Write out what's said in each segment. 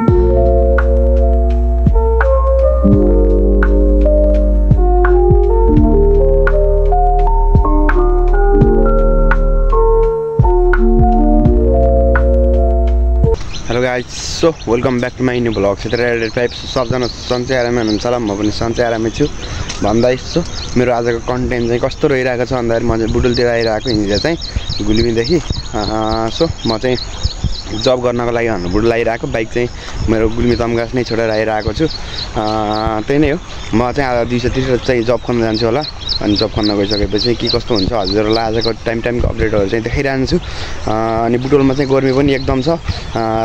Hello guys, so welcome back to my new blog. क्षेत्र type सबजना सन्चै आरामै हुनुहुन्छ होला, म पनि सन्चै आरामै छु भन्दै। सो मेरो आजको कन्टेन्ट चाहिँ कस्तो रहिरहेको छ भन्दाखेरि म चाहिँ बुटुलतिर आइरहेको हिजो चाहिँ गुल्मीदेखि। सो म चाहिँ जब गर्नको लागि बुटुल आइरहेको, बाइक चाहिँ मेरो गुल्मी तम्घास नै छोडेर आइरहेको छु। त्यही नै हो। म चाहिँ आज 230 चाहिँ जब खोज्न जान्छु होला। अनि जब खोज्न गइसकेपछि के कस्तो हुन्छ हजुरहरूलाई आजको टाइमको अपडेटहरू चाहिँ देखाइरहन्छु। अनि बुटोलमा चाहिँ गर्मी पनि एकदम छ।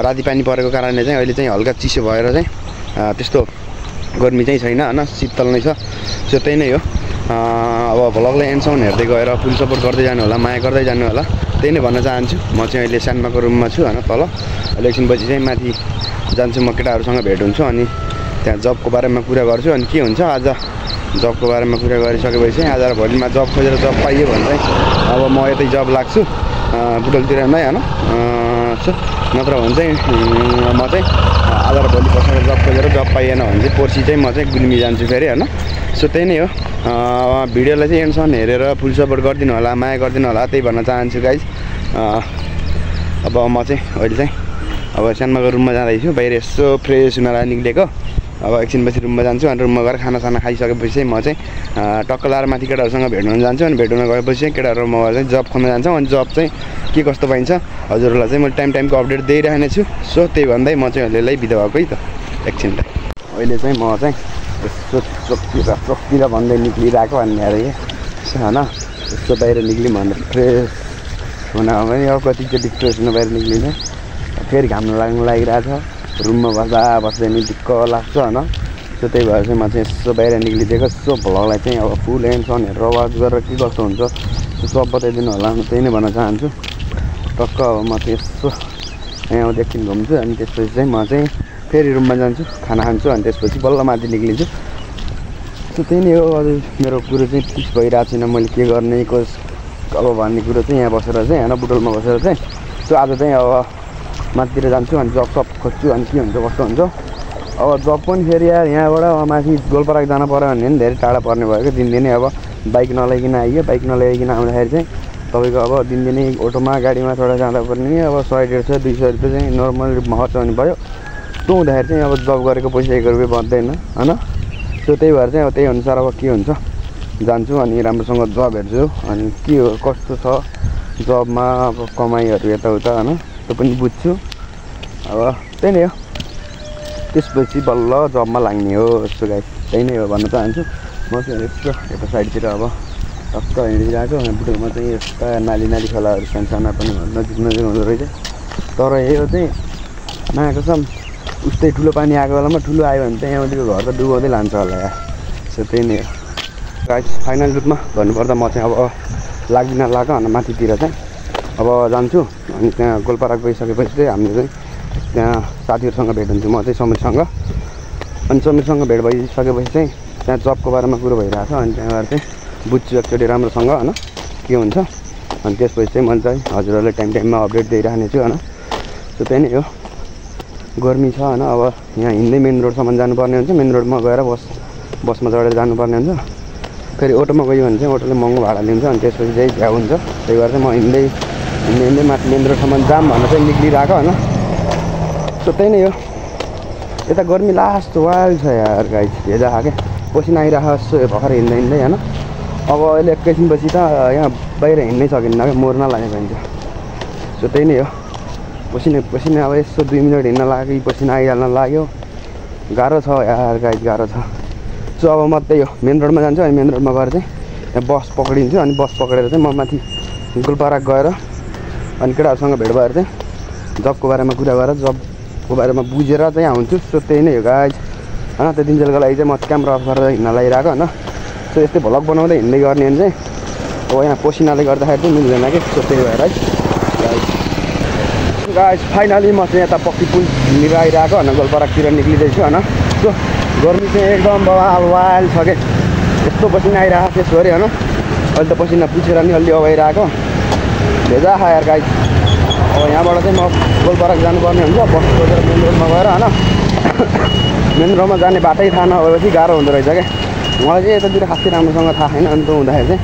राति पानी परेको कारणले चाहिँ अहिले चाहिँ हल्का चिसो भएर चाहिँ त्यस्तो गर्मी चाहिँ छैन हैन, शीतल नै छ। सो त्यही नै हो। अब भ्लगलाई एन्डसम्म हेर्दै गएर फुल सपोर्ट गर्दै जानु होला, माया गर्दै जानु होला, त्यही नै भन्न चाहन्छु। म चाहिँ अहिले सानमाको रुममा छु हैन, तल। अहिले एकछिनपछि चाहिँ माथि जान्छु, म केटाहरूसँग भेट हुन्छु अनि त्यहाँ जबको बारेमा कुरा गर्छु। अनि के हुन्छ आज जबको बारेमा कुरा गरिसकेपछि चाहिँ आज र भोलिमा जब खोजेर जब पाइयो भने चाहिँ अब म यतै जब लाग्छु बुटोलतिर नै हैन। सो नत्र भने चाहिँ म चाहिँ आज र भोलि बसेर जब खोजेर जब पाइएन भने चाहिँ पर्सि चाहिँ म चाहिँ गुल्मी जान्छु फेरि हैन। सो त्यही नै हो। भिडियोलाई चाहिँ एन्डसम्म हेरेर फुल सपोर्ट गरिदिनु होला, माया गरिदिनु होला, त्यही भन्न चाहन्छु गाइज। अब म चाहिँ अहिले चाहिँ अब सानमाको रुममा जाँदैछु, बाहिर यसो फ्रेस हुन निक्लेको। अब एकछिनपछि रुममा जान्छु अनि रुममा गएर खानासाना खाइसकेपछि चाहिँ म चाहिँ टक्क लाएर माथि केटाहरूसँग भेट हुन जान्छु। अनि भेट हुन गएपछि चाहिँ केटाहरू म चाहिँ जब खोज्न जान्छौँ। अनि जब चाहिँ के कस्तो पाइन्छ हजुरहरूलाई चाहिँ म टाइमको अपडेट दिइरहेको छु। सो त्यही भन्दै म चाहिँ अहिलेलाई बिदा भएको है त एकछिनलाई। अहिले चाहिँ म चाहिँ यसो चोकतिर भन्दै निक्लिरहेको भन्ने अरे हैन। यसो बाहिर निक्ल्यौँ भनेर फ्रेस हुन पनि अब कतिचोटि फ्रेस हुन बाहिर निक्लिने, फेरि घाम लाग्नु लागिरहेको छ। रुममा बस्दै नि दिक्क लाग्छ हैन। सो त्यही भएर चाहिँ म चाहिँ यसो बाहिर निक्लिदिएको। सो भ्लगलाई चाहिँ अब फुल एन्डसम्म हेरेर वाच गरेर के कस्तो हुन्छ त्यो सब बताइदिनु होला, म त्यही नै भन्न चाहन्छु। टक्क अब म चाहिँ यसो यहाँ एकछिन घुम्छु अनि त्यसपछि चाहिँ म चाहिँ फेरि रुममा जान्छु, खाना खान्छु अनि त्यसपछि बल्ल माथि निक्लिन्छु। सो त्यही नै हो। अझै मेरो कुरो चाहिँ फिक्स भइरहेको छैन मैले के गर्ने अब भन्ने कुरो चाहिँ यहाँ बसेर चाहिँ होइन, बुटोलमा बसेर चाहिँ। सो आज चाहिँ अब माथितिर जान्छु अनि जब सब खोज्छु अनि के हुन्छ कस्तो हुन्छ। अब जब पनि फेरि यहाँबाट माथि गोलपारा जानु पऱ्यो भने पनि धेरै टाढा पर्ने भयो क्या। दिनदिनै अब बाइक नल्याइकन आइयो, बाइक नल्याइकन आउँदाखेरि चाहिँ तपाईँको अब दिनदिनै अटोमा गाडीमा छोडेर जाँदा पनि अब 100, 150, 200 रुपियाँ चाहिँ नर्मल खर्च हुने भयो। त्यो हुँदाखेरि चाहिँ अब जब गरेको पैसा 1 रुपियाँ बच्दैन हैन। सो त्यही भएर चाहिँ अब त्यही अनुसार अब के हुन्छ जान्छु अनि राम्रोसँग जब हेर्छु अनि के हो कस्तो छ जबमा अब कमाइहरू यताउता हैन, त्यो पनि बुझ्छु। अब त्यही नै हो। त्यसपछि बल्ल जबमा लाग्ने हो। यस्तो गाइस त्यही नै हो भन्न चाहन्छु। म चाहिँ यस्तो यता साइडतिर अब टक्क हिँडिरहेको। बुटोलमा चाहिँ यस्ता नाली खोलाहरू सानसाना पनि नजिक हुँदो रहेछ। तर यो चाहिँ नआएको छ उस्तै ठुलो पानी आएको बेलामा ठुलो आयो भने चाहिँ यहाँदेखि घर त डुबाउँदै लान्छ होला यार। सो त्यही नै हो गाइस। फाइनल रूपमा भन्नुपर्दा म चाहिँ अब लाग्दिन लाग्यो अनि माथितिर चाहिँ अब जान्छु अनि त्यहाँ गोलपारा गइसकेपछि चाहिँ हामीले चाहिँ त्यहाँ साथीहरूसँग भेट हुन्छु। म चाहिँ समीरसँग अनि समीरसँग भेट भइसकेपछि चाहिँ त्यहाँ जबको बारेमा कुरो भइरहेको छ अनि त्यहाँ गएर चाहिँ बुझ्छु एकचोटि राम्रोसँग हैन के हुन्छ। अनि त्यसपछि चाहिँ म चाहिँ हजुरहरूलाई टाइममा अपडेट दिइराख्ने छु हैन। सो त्यही नै हो। गर्मी छ हैन। अब यहाँ हिँड्दै मेन रोडसम्म जानुपर्ने हुन्छ, मेन रोडमा गएर बसमा चढेर जानुपर्ने हुन्छ। फेरि अटोमा गयो भने चाहिँ अटोले महँगो भाडा लिन्छ अनि त्यसपछि चाहिँ भ्याउ हुन्छ। त्यही भएर चाहिँ म हिँड्दै माथि मेन रोडसम्म जाम भनेर चाहिँ निक्लिरहेको हैन। सो त्यही नै हो। यता गर्मी लास्ट वाइल छ यार गाइस, भेजा क्या पसिना आइरहेको जस्तो भर्खर हिँड्दै हैन। अब अहिले एकैछिनपछि त यहाँ बाहिर हिँड्नै सकिन्न क्या, मर्न लागेको हुन्छ। सो त्यही नै हो। पसिना अब यसो 2 मिनट हिँड्न लाग्यो पसिना आइहाल्न लाग्यो। गाह्रो छ यार गाइस, गाह्रो छ। सो अब म त्यही हो मेन रोडमा जान्छु अनि मेन रोडमा गएर चाहिँ त्यहाँ बस पक्रिन्छु अनि बस पक्रेर चाहिँ म माथि गोलपारा गएर अनि केटाहरूसँग भेट भएर चाहिँ जबको बारेमा कुरा गरेर जबको बारेमा बुझेर चाहिँ आउँछु। सो त्यही नै हो गाइस हैन। त्यो दिनजेलको लागि चाहिँ म क्यामेरा अफ गरेर हिँड्न लागिरहेको हैन। सो यस्तै भ्लग बनाउँदै हिँड्दै गर्ने भने चाहिँ अब यहाँ पसिनाले गर्दाखेरि चाहिँ मिल्दैन कि। सो त्यही भएर है गाइस फाइनली म चाहिँ यता पक्की पुल हिँडेर आइरहेको हैन, गोलपारातिर निक्लिँदैछु हैन। सो गर्मी चाहिँ एकदम बवाल वाल छ के, यस्तो पसिना आइरहेको त्यसभरि हैन। अहिले त पसिना पुछेर नि अलि अगाइरहेको भेजा यार गाइस। अब यहाँबाट चाहिँ म गोलपाराक जानुपर्ने हुन्छ बस खोजेर मेन रोडमा गएर होइन मेन रोडमा जाने बाटै थाहा नभएपछि गाह्रो हुँदो रहेछ क्या मलाई चाहिँ यतातिर खासै राम्रोसँग थाहा छैन अनि त्यो हुँदाखेरि चाहिँ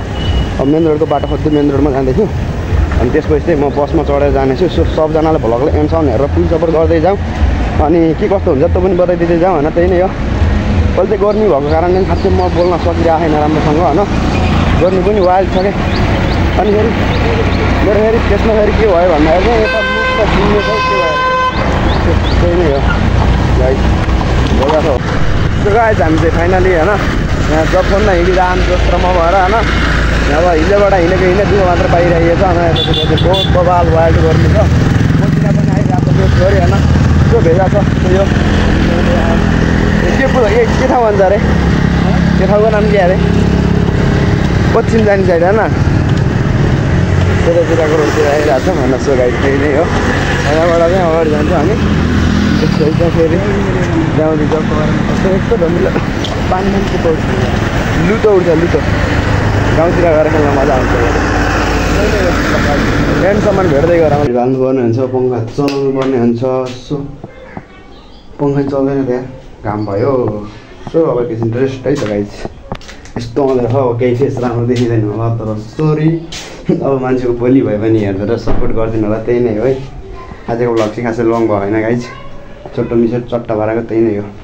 अब मेन रोडको बाटो खोज्दै मेन रोडमा जाँदैछु अनि त्यसपछि चाहिँ म बसमा चढेर जानेछु सो सबजनाले भ्लगलाई एन्डसम्म हेरेर फुल सपोर्ट गर्दै जाउँ अनि के कस्तो हुन्छ त्यो पनि बताइदिँदै जाउँ होइन त्यही नै हो अहिले चाहिँ गर्मी भएको कारणले खासै म बोल्न सकिरहेको छैन राम्रोसँग होइन गर्मी पनि वाइल्ड छ क्या अनि फेरि मेरो फेरि त्यसमा फेरि के भयो भन्दाखेरि चाहिँ यता मुख सुन्ने चाहिँ के भयो त्यही नै हो गाइस भइरहेको छ गाइस हामी चाहिँ फाइनली होइन यहाँ जब फोनमा हिँडिरहनु जस्तोमा भएर होइन अब हिलेबाट हिँडेको दुःख मात्र पाइरहेको छ होइन यतातिर बहुत बबाल वाइल्ड गर्मी छ मसिना पनि आइरहेको छ छोरी होइन त्यो भेजा छ यो के ठाउँ भन्छ अरे त्यो ठाउँको नाम के अरे पश्चिम जाने साइड होइन त्यतातिरको रोडतिर आइरहेको छ भन्न सो गाइड त्यही नै हो यहाँबाट चाहिँ अगाडि जान्छौँ हामी त्यसपछि चाहिँ फेरि गाउँले जग्गाको बारेमा यस्तो ढङ्गले पानी लुतो उठ्छ लुतो गाउँतिर गएर खेल्न मजा आउँछ एन्डसम्म भेट्दै गएर हाल्नुपर्ने हुन्छ पङ्खा चलाउनु पर्ने हुन्छ सो पङ्खा चल्दैन त्यहाँ घाम भयो सो अब एकैछिन रेस्ट है त गाइज यस्तो आउँदैछ अब केही फेस राम्रो देखिँदैन होला तर सरी अब मान्छेको बोली भयो भने हेरेर सपोर्ट गरिदिनु होला त्यही नै हो है आजको भ्लग चाहिँ खासै लङ भयो होइन गाइज छोटो मिसो चट्टा भराएको त्यही नै हो